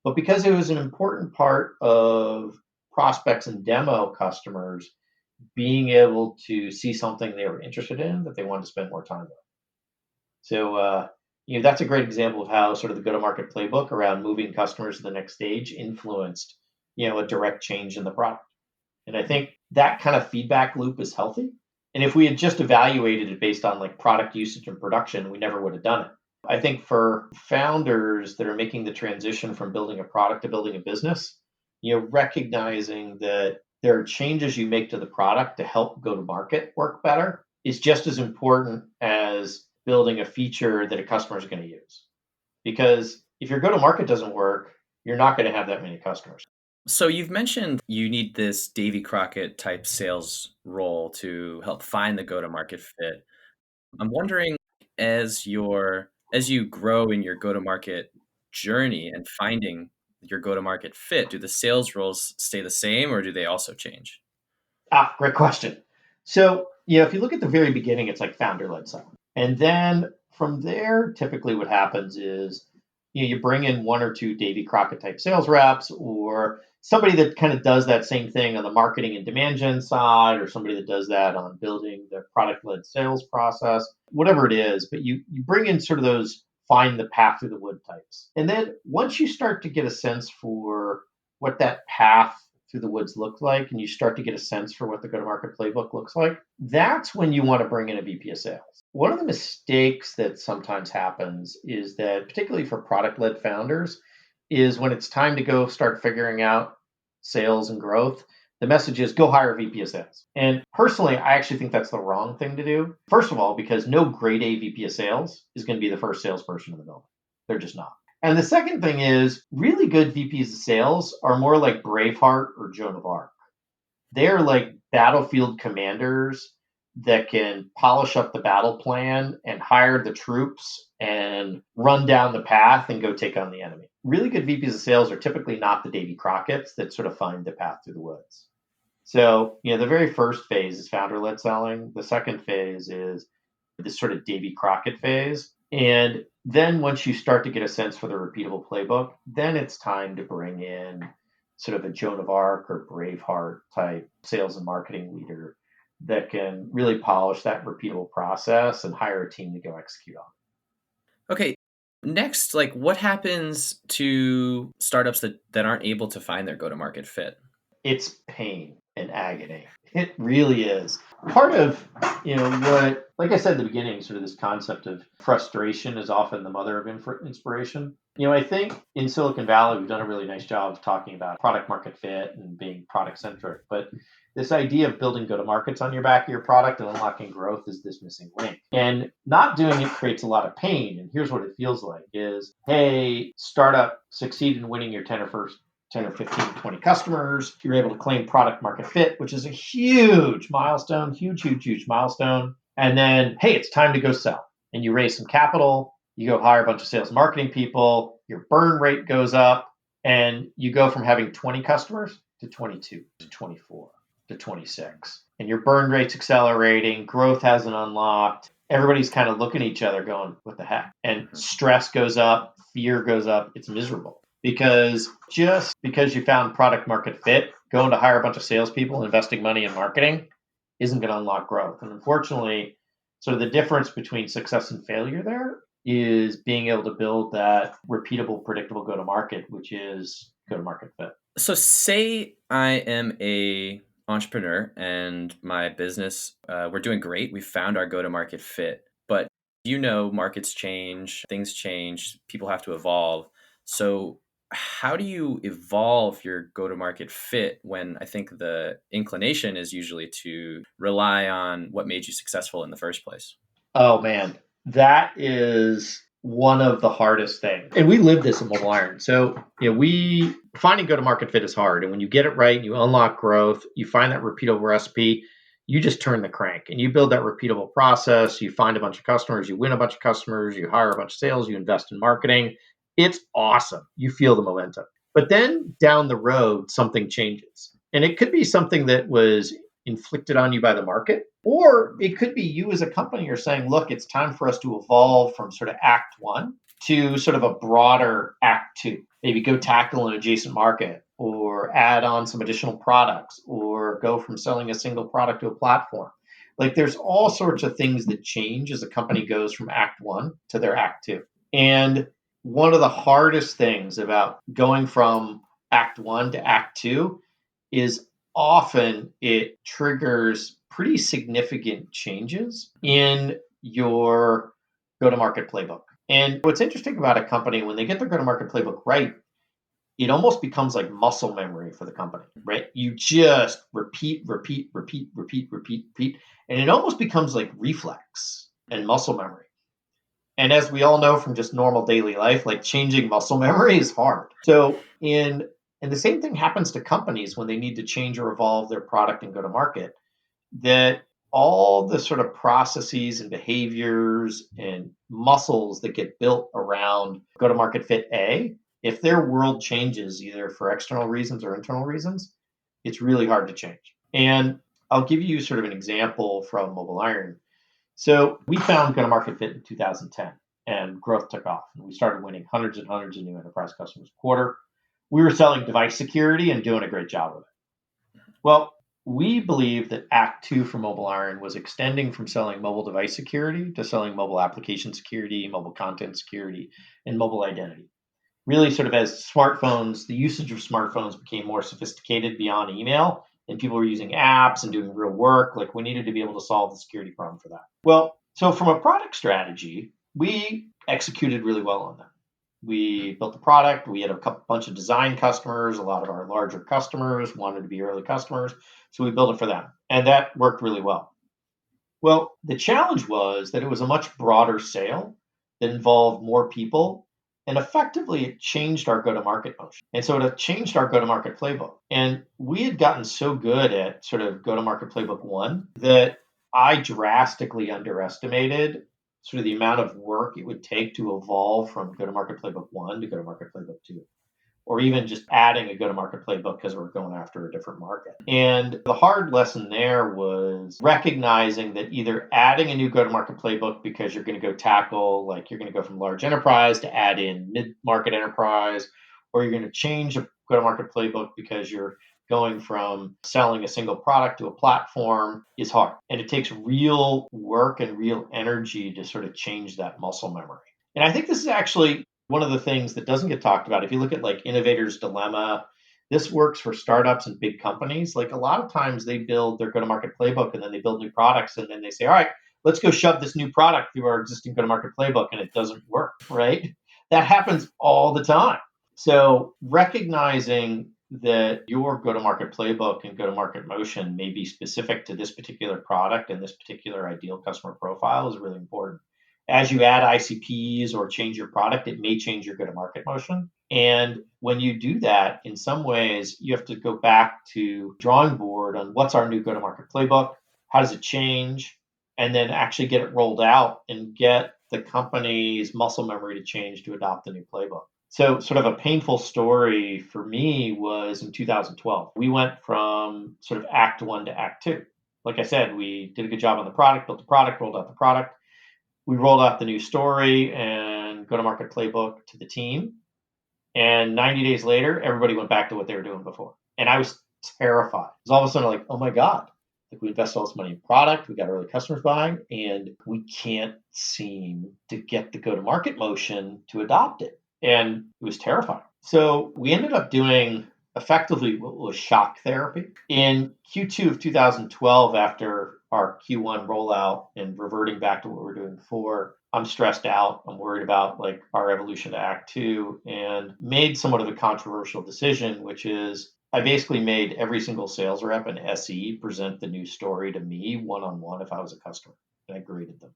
but because it was an important part of prospects and demo customers being able to see something they were interested in that they wanted to spend more time with. So, that's a great example of how sort of the go-to-market playbook around moving customers to the next stage influenced, a direct change in the product. And I think that kind of feedback loop is healthy. And if we had just evaluated it based on like product usage and production, we never would have done it. I think for founders that are making the transition from building a product to building a business, recognizing that there are changes you make to the product to help go to market work better is just as important as building a feature that a customer is going to use. Because if your go to market doesn't work, you're not going to have that many customers. So you've mentioned you need this Davy Crockett type sales role to help find the go-to-market fit. I'm wondering, as you grow in your go-to-market journey and finding your go-to-market fit, do the sales roles stay the same or do they also change? Great question. So, if you look at the very beginning, it's like founder-led selling. And then from there, typically what happens is, you bring in one or two Davy Crockett type sales reps or somebody that kind of does that same thing on the marketing and demand gen side, or somebody that does that on building the product-led sales process, whatever it is. But you bring in sort of those find the path through the wood types. And then once you start to get a sense for what that path through the woods look like and you start to get a sense for what the go-to-market playbook looks like, that's when you want to bring in a VP of sales. One of the mistakes that sometimes happens is that, particularly for product-led founders, is when it's time to go start figuring out sales and growth, the message is go hire a VP of sales. And personally, I actually think that's the wrong thing to do. First of all, because no grade A VP of sales is going to be the first salesperson in the building. They're just not. And the second thing is really good VPs of sales are more like Braveheart or Joan of Arc. They're like battlefield commanders that can polish up the battle plan and hire the troops and run down the path and go take on the enemy. Really good VPs of sales are typically not the Davy Crockett's that sort of find the path through the woods. So, the very first phase is founder-led selling. The second phase is this sort of Davy Crockett phase. And then once you start to get a sense for the repeatable playbook, then it's time to bring in sort of a Joan of Arc or Braveheart type sales and marketing leader that can really polish that repeatable process and hire a team to go execute on. Okay. Next, what happens to startups that aren't able to find their go-to-market fit? It's pain and agony. It really is. Part of, what, like I said at the beginning, sort of this concept of frustration is often the mother of inspiration. I think in Silicon Valley, we've done a really nice job of talking about product market fit and being product centric. But this idea of building go-to-markets on your back of your product and unlocking growth is this missing link. And not doing it creates a lot of pain. And here's what it feels like is, hey, startup, succeed in winning your 10 or 15, 20 customers. You're able to claim product market fit, which is a huge milestone, huge milestone. And then, hey, it's time to go sell. And you raise some capital, you go hire a bunch of sales and marketing people, your burn rate goes up, and you go from having 20 customers to 22, to 24, to 26. And your burn rate's accelerating, growth hasn't unlocked. Everybody's kind of looking at each other going, what the heck? And stress goes up, fear goes up, it's miserable. Because just because you found product market fit, going to hire a bunch of salespeople, investing money in marketing isn't going to unlock growth. And unfortunately, sort of the difference between success and failure there is being able to build that repeatable, predictable go-to-market, which is go-to-market fit. So say I am a entrepreneur and my business, we're doing great. We found our go-to-market fit, but markets change, things change, people have to evolve. So how do you evolve your go-to-market fit when I think the inclination is usually to rely on what made you successful in the first place? Oh man, that is one of the hardest things. And we live this in Mobile Iron. So, we finding go-to-market fit is hard. And when you get it right, you unlock growth, you find that repeatable recipe, you just turn the crank and you build that repeatable process. You find a bunch of customers, you win a bunch of customers, you hire a bunch of sales, you invest in marketing. It's awesome. You feel the momentum. But then down the road, something changes. And it could be something that was inflicted on you by the market, or it could be you as a company are saying, look, it's time for us to evolve from sort of act one to sort of a broader act two. Maybe go tackle an adjacent market or add on some additional products or go from selling a single product to a platform. There's all sorts of things that change as a company goes from act one to their act two. And one of the hardest things about going from act one to act two is often it triggers pretty significant changes in your go-to-market playbook. And what's interesting about a company, when they get their go-to-market playbook right, it almost becomes like muscle memory for the company, right? You just repeat. And it almost becomes like reflex and muscle memory. And as we all know from just normal daily life, changing muscle memory is hard. So and the same thing happens to companies when they need to change or evolve their product and go to market, that all the sort of processes and behaviors and muscles that get built around go to market fit A, if their world changes either for external reasons or internal reasons, it's really hard to change. And I'll give you sort of an example from Mobile Iron. So we found go-to-market fit in 2010 and growth took off. And we started winning hundreds and hundreds of new enterprise customers a quarter. We were selling device security and doing a great job of it. Well, we believe that Act 2 for Mobile Iron was extending from selling mobile device security to selling mobile application security, mobile content security, and mobile identity. really sort of as smartphones, the usage of smartphones became more sophisticated beyond email, and people were using apps and doing real work, like we needed to be able to solve the security problem for that. Well, so from a product strategy, we executed really well on that. We built the product. We had a bunch of design customers. A lot of our larger customers wanted to be early customers. So we built it for them. And that worked really well. Well, the challenge was that it was a much broader sale that involved more people. And effectively, it changed our go to market motion. And so it changed our go to market playbook. And we had gotten so good at sort of go to market playbook one that I drastically underestimated sort of the amount of work it would take to evolve from go to market playbook one to go to market playbook two, or even just adding a go to market playbook because we're going after a different market. And the hard lesson there was recognizing that either adding a new go to market playbook because you're going to go tackle, like you're going to go from large enterprise to add in mid market enterprise, or you're going to change a go to market playbook because you're going from selling a single product to a platform is hard. And it takes real work and real energy to sort of change that muscle memory. And I think this is actually one of the things that doesn't get talked about. If you look at like Innovator's Dilemma, this works for startups and big companies. Like a lot of times they build their go to market playbook and then they build new products and then they say, all right, let's go shove this new product through our existing go to market playbook, and it doesn't work, right? That happens all the time. So recognizing that your go-to-market playbook and go-to-market motion may be specific to this particular product and this particular ideal customer profile is really important. As you add ICPs or change your product, it may change your go-to-market motion. And when you do that, in some ways, you have to go back to drawing board on what's our new go-to-market playbook, how does it change, and then actually get it rolled out and get the company's muscle memory to change to adopt the new playbook. So sort of a painful story for me was in 2012. We went from sort of act one to act two. Like I said, we did a good job on the product, built the product, rolled out the product. We rolled out the new story and go-to-market playbook to the team. And 90 days later, everybody went back to what they were doing before. And I was terrified. It was all of a sudden like, oh my God, like we invested all this money in product, we got early customers buying, and we can't seem to get the go-to-market motion to adopt it. And it was terrifying. So we ended up doing effectively what was shock therapy. In Q2 of 2012, after our Q1 rollout and reverting back to what we were doing before, I'm stressed out. I'm worried about like our evolution to Act 2, and made somewhat of a controversial decision, which is I basically made every single sales rep and SE present the new story to me one-on-one if I was a customer, and I graded them.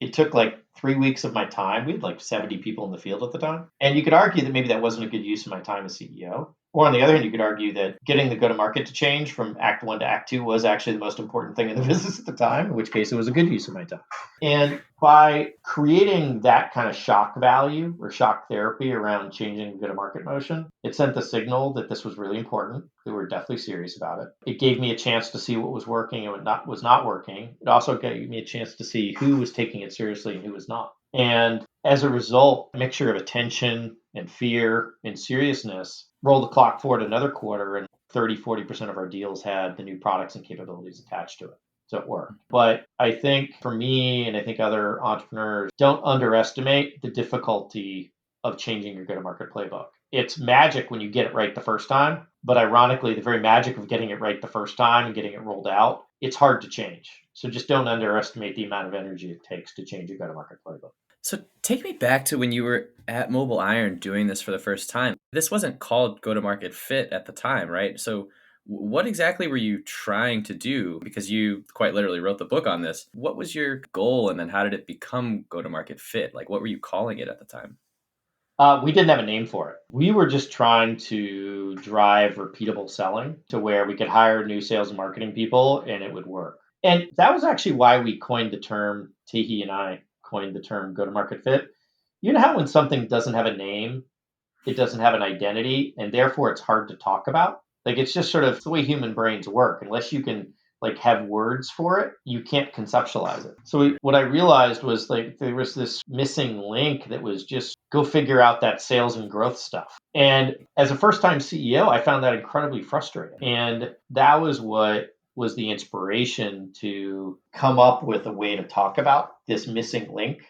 It took like 3 weeks of my time. We had like 70 people in the field at the time. And you could argue that maybe that wasn't a good use of my time as CEO. Or on the other hand, you could argue that getting the go-to-market to change from Act 1 to Act 2 was actually the most important thing in the business at the time, in which case it was a good use of my time. And by creating that kind of shock value or shock therapy around changing the go-to-market motion, it sent the signal that this was really important, that we were deathly serious about it. It gave me a chance to see what was working and what was not working. It also gave me a chance to see who was taking it seriously and who was not. And as a result, a mixture of attention and fear and seriousness, roll the clock forward another quarter, and 30-40% of our deals had the new products and capabilities attached to it. So it worked. But I think for me, and I think other entrepreneurs, don't underestimate the difficulty of changing your go-to-market playbook. It's magic when you get it right the first time. But ironically, the very magic of getting it right the first time and getting it rolled out, it's hard to change. So just don't underestimate the amount of energy it takes to change your go-to-market playbook. So take me back to when you were at Mobile Iron doing this for the first time. This wasn't called go-to-market fit at the time, right? So what exactly were you trying to do? Because you quite literally wrote the book on this. What was your goal, and then how did it become go-to-market fit? Like, what were you calling it at the time? We didn't have a name for it. We were just trying to drive repeatable selling to where we could hire new sales and marketing people and it would work. And that was actually why we coined the term, Tehi and I coined the term go-to-market fit. You know how when something doesn't have a name, it doesn't have an identity, and therefore it's hard to talk about? Like it's just sort of the way human brains work. Unless you can like have words for it, you can't conceptualize it. So what I realized was like there was this missing link that was just go figure out that sales and growth stuff. And as a first-time CEO, I found that incredibly frustrating. And that was what was the inspiration to come up with a way to talk about this missing link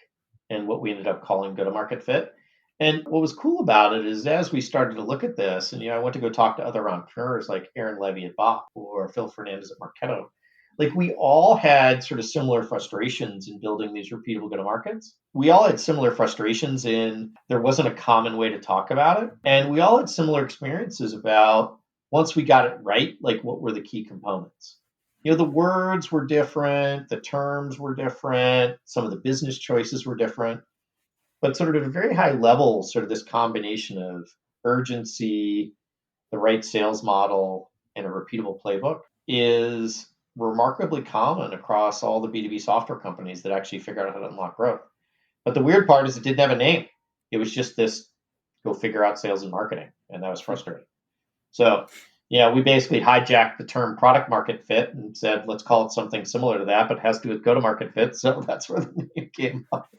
and what we ended up calling go-to-market fit. And what was cool about it is as we started to look at this, and I went to go talk to other entrepreneurs like Aaron Levy at Bach or Phil Fernandez at Marketo, like we all had sort of similar frustrations in building these repeatable go-to-markets. We all had similar frustrations in there wasn't a common way to talk about it. And we all had similar experiences about once we got it right, like what were the key components? The words were different, the terms were different, some of the business choices were different, but sort of at a very high level, sort of this combination of urgency, the right sales model, and a repeatable playbook is remarkably common across all the B2B software companies that actually figure out how to unlock growth. But the weird part is it didn't have a name. It was just this go figure out sales and marketing. And that was frustrating. So, we basically hijacked the term product market fit and said, let's call it something similar to that, but it has to do with go to market fit. So that's where the name came up.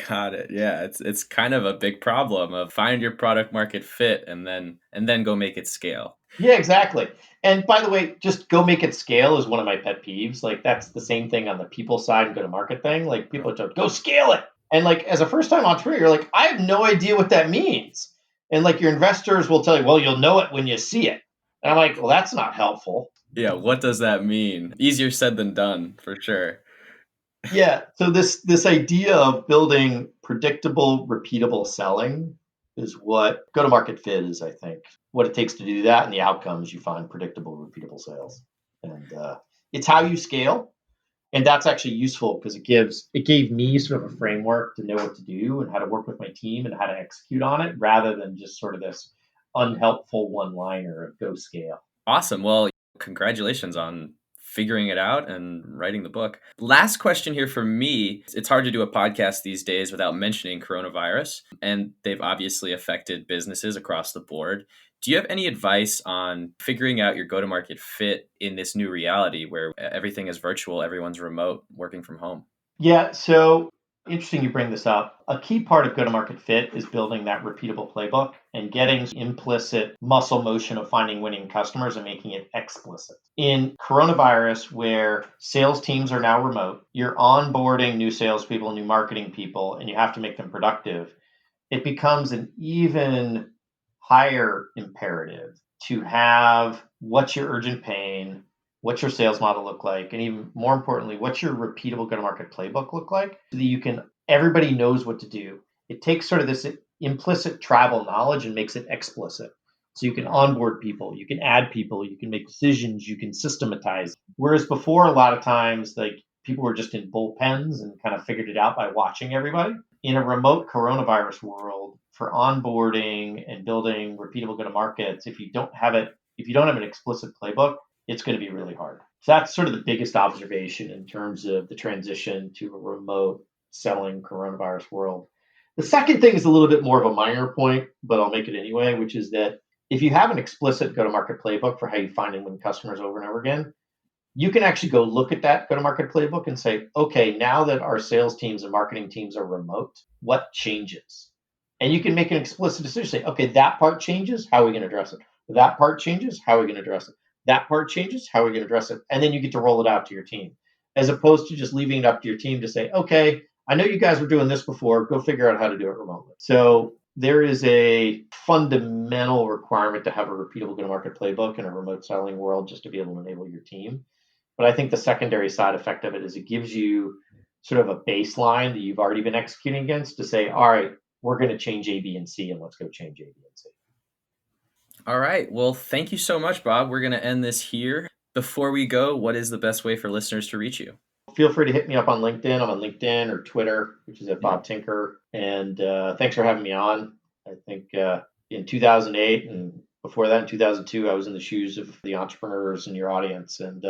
Got it. Yeah, it's kind of a big problem of find your product market fit and then go make it scale. Yeah, exactly. And by the way, just go make it scale is one of my pet peeves. Like that's the same thing on the people side and go to market thing. Like people are just go scale it. And like as a first time entrepreneur, you're like, I have no idea what that means. And like your investors will tell you, well, you'll know it when you see it. And I'm like, well, that's not helpful. Yeah, what does that mean? Easier said than done, for sure. Yeah. So this idea of building predictable, repeatable selling is what go to market fit is, I think, what it takes to do that, and the outcomes you find predictable, repeatable sales, and it's how you scale, and that's actually useful because it gave me sort of a framework to know what to do and how to work with my team and how to execute on it, rather than just sort of this unhelpful one liner of go scale. Awesome. Well, congratulations on figuring it out and writing the book. Last question here for me. It's hard to do a podcast these days without mentioning coronavirus, and they've obviously affected businesses across the board. Do you have any advice on figuring out your go-to-market fit in this new reality where everything is virtual, everyone's remote, working from home? Yeah, so interesting you bring this up. A key part of go to market fit is building that repeatable playbook and getting implicit muscle motion of finding winning customers and making it explicit. In coronavirus, where sales teams are now remote, you're onboarding new salespeople, new marketing people, and you have to make them productive. It becomes an even higher imperative to have what's your urgent pain, what's your sales model look like, and even more importantly, what's your repeatable go-to-market playbook look like, so that everybody knows what to do. It takes sort of this implicit travel knowledge and makes it explicit. So you can onboard people, you can add people, you can make decisions, you can systematize. Whereas before, a lot of times, like people were just in bullpens and kind of figured it out by watching everybody. In a remote coronavirus world, for onboarding and building repeatable go-to-markets, if you don't have an explicit playbook, it's going to be really hard. So that's sort of the biggest observation in terms of the transition to a remote selling coronavirus world. The second thing is a little bit more of a minor point, but I'll make it anyway, which is that if you have an explicit go-to-market playbook for how you find and win customers over and over again, you can actually go look at that go-to-market playbook and say, okay, now that our sales teams and marketing teams are remote, what changes? And you can make an explicit decision, say, okay, that part changes, how are we going to address it? That part changes, how are we going to address it? That part changes, how are we going to address it? And then you get to roll it out to your team, as opposed to just leaving it up to your team to say, okay, I know you guys were doing this before, go figure out how to do it remotely. So there is a fundamental requirement to have a repeatable go-to-market playbook in a remote selling world just to be able to enable your team. But I think the secondary side effect of it is it gives you sort of a baseline that you've already been executing against to say, all right, we're going to change A, B, and C, and let's go change A, B, and C. All right. Well, thank you so much, Bob. We're going to end this here. Before we go, what is the best way for listeners to reach you? Feel free to hit me up on LinkedIn. I'm on LinkedIn or Twitter, which is at Bob Tinker. And thanks for having me on. I think in 2008 and before that in 2002, I was in the shoes of the entrepreneurs in your audience. And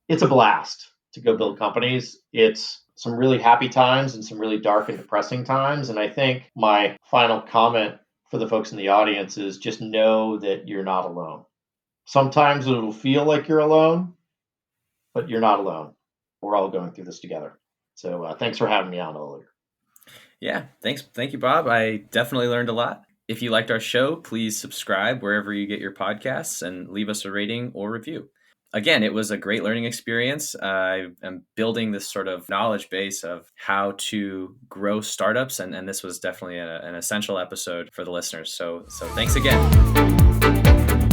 it's a blast to go build companies. It's some really happy times and some really dark and depressing times. And I think my final comment for the folks in the audience is just know that you're not alone. Sometimes it'll feel like you're alone, but you're not alone. We're all going through this together. So thanks for having me on earlier. Yeah, thanks. Thank you, Bob. I definitely learned a lot. If you liked our show, please subscribe wherever you get your podcasts and leave us a rating or review. again, it was a great learning experience. I am building this sort of knowledge base of how to grow startups, and this was definitely an essential episode for the listeners. So thanks again.